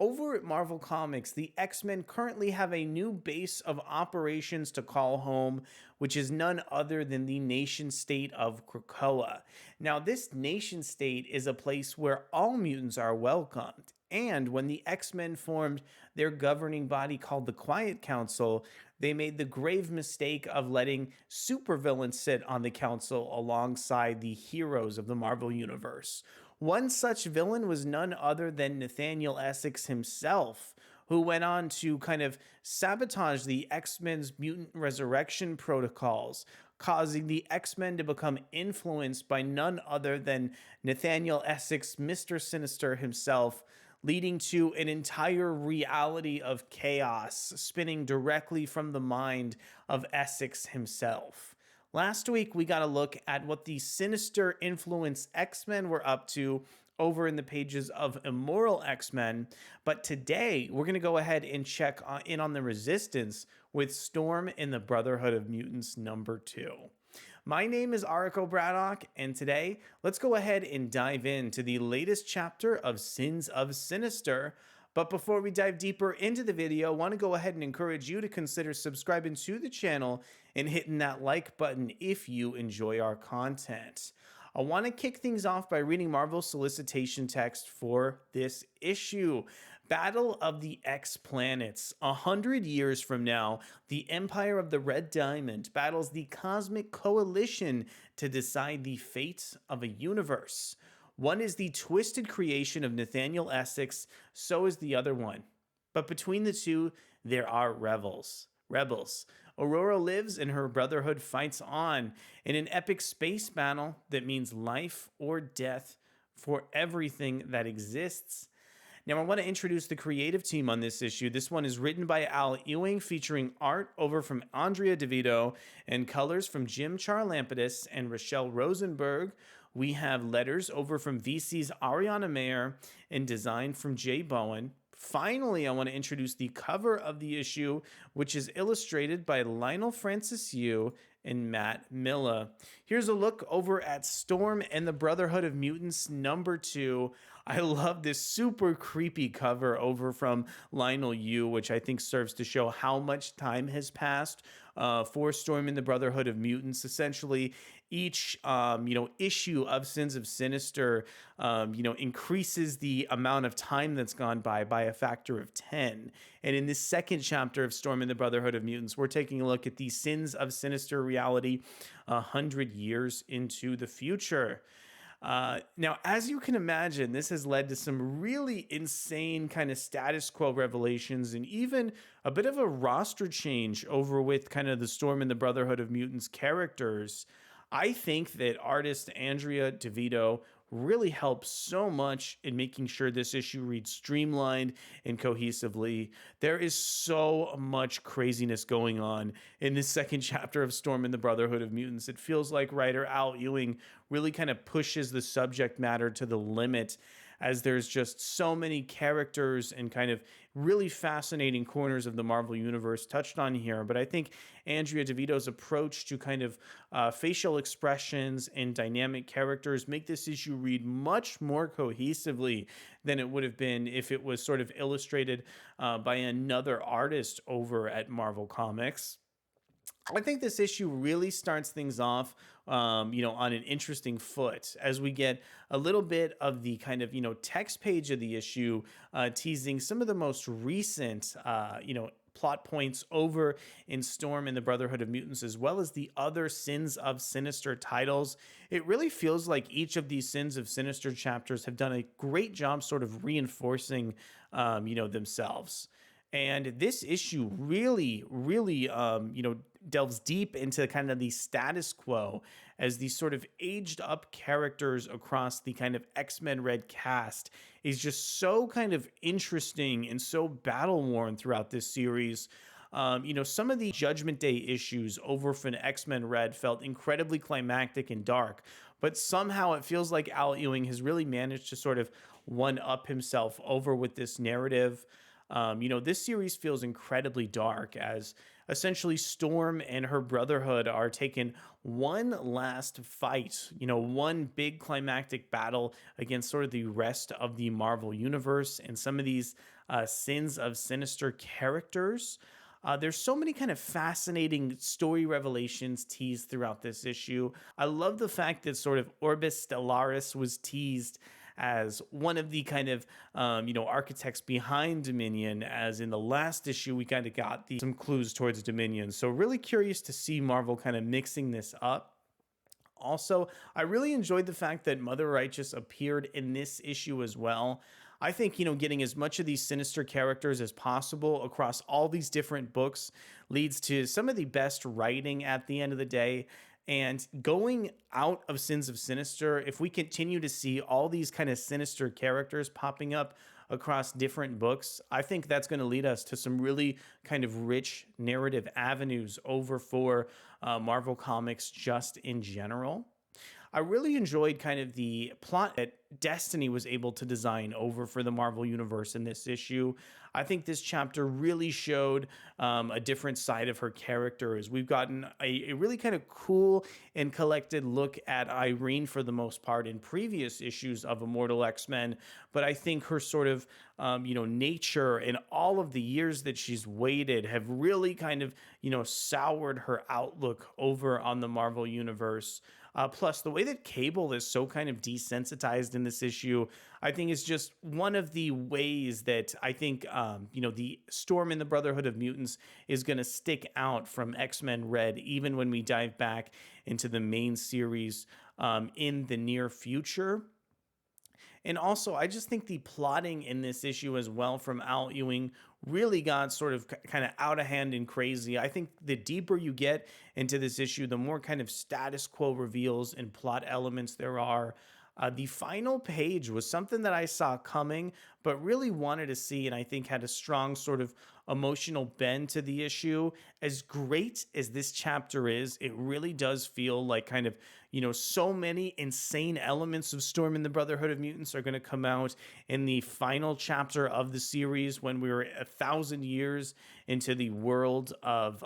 Over at Marvel Comics, the X-Men currently have a new base of operations to call home, which is none other than the nation-state of Krakoa. Now, this nation-state is a place where all mutants are welcomed. And when the X-Men formed their governing body called the Quiet Council, they made the grave mistake of letting supervillains sit on the council alongside the heroes of the Marvel Universe. One such villain was none other than Nathaniel Essex himself, who went on to kind of sabotage the X-Men's mutant resurrection protocols, causing the X-Men to become influenced by none other than Nathaniel Essex, Mr. Sinister himself, leading to an entire reality of chaos spinning directly from the mind of Essex himself. Last week, we got a look at what the Sinister influenced X-Men were up to over in the pages of Immoral X-Men, but today we're going to go ahead and check in on the Resistance with Storm in the Brotherhood of Mutants #2. My name is arakkobraddock, and today let's go ahead and dive into the latest chapter of Sins of Sinister. But before we dive deeper into the video, I want to go ahead and encourage you to consider subscribing to the channel and hitting that like button if you enjoy our content. I want to kick things off by reading Marvel's solicitation text for this issue. Battle of the X Planets. 100 years from now, the Empire of the Red Diamond battles the Cosmic Coalition to decide the fate of a universe. One is the twisted creation of Nathaniel Essex, so is the other one. But between the two, there are rebels. Ororo lives and her brotherhood fights on in an epic space battle that means life or death for everything that exists. Now, I want to introduce the creative team on this issue. This one is written by Ewing, featuring art over from Andrea Di Vito and colors from Jim Charalampidis and Rachelle Rosenberg. We have letters over from VC's Ariana Maher and design from Jay Bowen. Finally, I want to introduce the cover of the issue, which is illustrated by Leinil and Matt Milla. Here's a look over at Storm and the Brotherhood of Mutants #2. I love this super creepy cover over from Leinil, which I think serves to show how much time has passed for Storm and the Brotherhood of Mutants. Essentially, each issue of Sins of Sinister increases the amount of time that's gone by a factor of 10. And in this second chapter of Storm and the Brotherhood of Mutants, we're taking a look at the Sins of Sinister reality 100 years into the future. Now, as you can imagine, this has led to some really insane kind of status quo revelations and even a bit of a roster change over with kind of the Storm and the Brotherhood of Mutants characters. I think that artist Andrea Di Vito really helps so much in making sure this issue reads streamlined and cohesively. There is so much craziness going on in this second chapter of Storm and the Brotherhood of Mutants. It feels like writer Ewing really kind of pushes the subject matter to the limit, as there's just so many characters and kind of really fascinating corners of the Marvel Universe touched on here. But I think Andrea Di Vito's approach to kind of facial expressions and dynamic characters make this issue read much more cohesively than it would have been if it was sort of illustrated by another artist over at Marvel Comics. I think this issue really starts things off, on an interesting foot as we get a little bit of the kind of, text page of the issue, teasing some of the most recent, plot points over in Storm and the Brotherhood of Mutants, as well as the other Sins of Sinister titles. It really feels like each of these Sins of Sinister chapters have done a great job sort of reinforcing, themselves. And this issue really, delves deep into kind of the status quo as these sort of aged up characters across the kind of xmenred cast is just so kind of interesting and so battle worn throughout this series. Some of the Judgment Day issues over from xmenred felt incredibly climactic and dark, but somehow it feels like Ewing has really managed to sort of one-up himself over with this narrative. This series feels incredibly dark as essentially Storm and her Brotherhood are taking one last fight, one big climactic battle against sort of the rest of the Marvel universe and some of these Sins of Sinister characters. There's so many kind of fascinating story revelations teased throughout this issue. I love the fact that sort of Orbis Stellaris was teased as one of the kind of architects behind Dominion, as in the last issue we kind of got some clues towards Dominion. So really curious to see Marvel kind of mixing this up. Also, I really enjoyed the fact that Mother Righteous appeared in this issue as well. I think, getting as much of these Sinister characters as possible across all these different books leads to some of the best writing at the end of the day. And going out of Sins of Sinister, if we continue to see all these kind of Sinister characters popping up across different books, I think that's going to lead us to some really kind of rich narrative avenues over for Marvel Comics just in general. I really enjoyed kind of the plot that Destiny was able to design over for the Marvel Universe in this issue. I think this chapter really showed a different side of her character, as we've gotten a really kind of cool and collected look at Irene for the most part in previous issues of Immortal X-Men. But I think her sort of, nature and all of the years that she's waited have really kind of, soured her outlook over on the Marvel Universe. Plus, the way that Cable is so kind of desensitized in this issue, I think is just one of the ways that I think, the Storm in the Brotherhood of Mutants is going to stick out from xmenred, even when we dive back into the main series in the near future. And also, I just think the plotting in this issue as well from Al Ewing really got sort of kind of out of hand and crazy. I think the deeper you get into this issue, the more kind of status quo reveals and plot elements there are. The final page was something that I saw coming, but really wanted to see, and I think had a strong sort of emotional bend to the issue. As great as this chapter is, it really does feel like kind of, so many insane elements of Storm in the Brotherhood of Mutants are going to come out in the final chapter of the series when we were 1,000 years into the world of,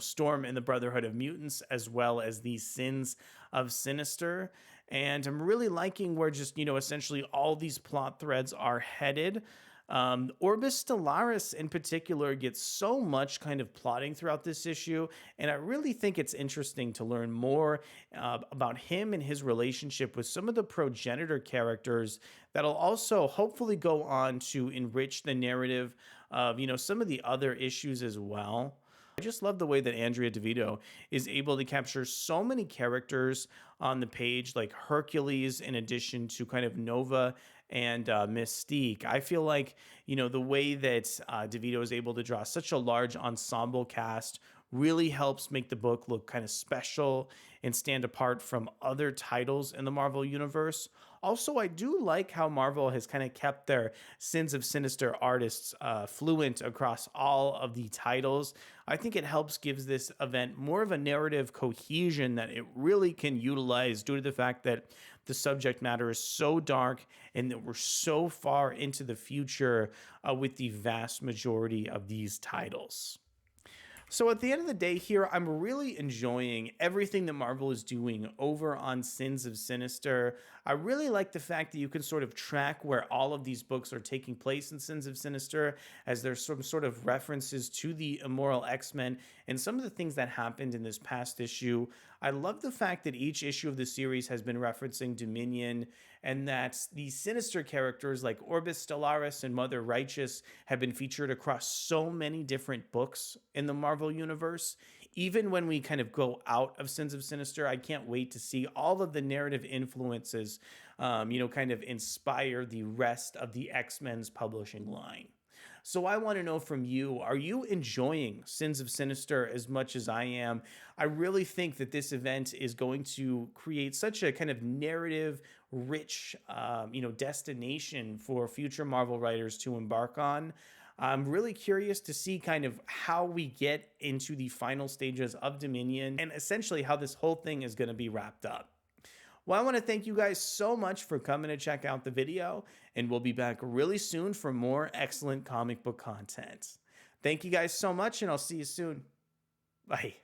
Storm in the Brotherhood of Mutants, as well as the Sins of Sinister. And I'm really liking where just, essentially all these plot threads are headed. Orbis Stellaris in particular gets so much kind of plotting throughout this issue, and I really think it's interesting to learn more about him and his relationship with some of the progenitor characters that'll also hopefully go on to enrich the narrative of, some of the other issues as well. I just love the way that Andrea Di Vito is able to capture so many characters on the page, like Hercules, in addition to kind of Nova and Mystique. I feel like, the way that Di Vito is able to draw such a large ensemble cast really helps make the book look kind of special and stand apart from other titles in the Marvel Universe. Also, I do like how Marvel has kind of kept their Sins of Sinister artists fluent across all of the titles. I think it helps gives this event more of a narrative cohesion that it really can utilize due to the fact that the subject matter is so dark and that we're so far into the future with the vast majority of these titles. So at the end of the day here, I'm really enjoying everything that Marvel is doing over on Sins of Sinister. I really like the fact that you can sort of track where all of these books are taking place in Sins of Sinister, as there's some sort of references to the Immortal X-Men and some of the things that happened in this past issue. I love the fact that each issue of the series has been referencing Dominion, and that the Sinister characters like Orbis Stellaris and Mother Righteous have been featured across so many different books in the Marvel Universe. Even when we kind of go out of Sins of Sinister, I can't wait to see all of the narrative influences, kind of inspire the rest of the X-Men's publishing line. So I want to know from you, are you enjoying Sins of Sinister as much as I am? I really think that this event is going to create such a kind of narrative rich, destination for future Marvel writers to embark on. I'm really curious to see kind of how we get into the final stages of Dominion and essentially how this whole thing is going to be wrapped up. Well, I want to thank you guys so much for coming to check out the video, and we'll be back really soon for more excellent comic book content. Thank you guys so much, and I'll see you soon. Bye.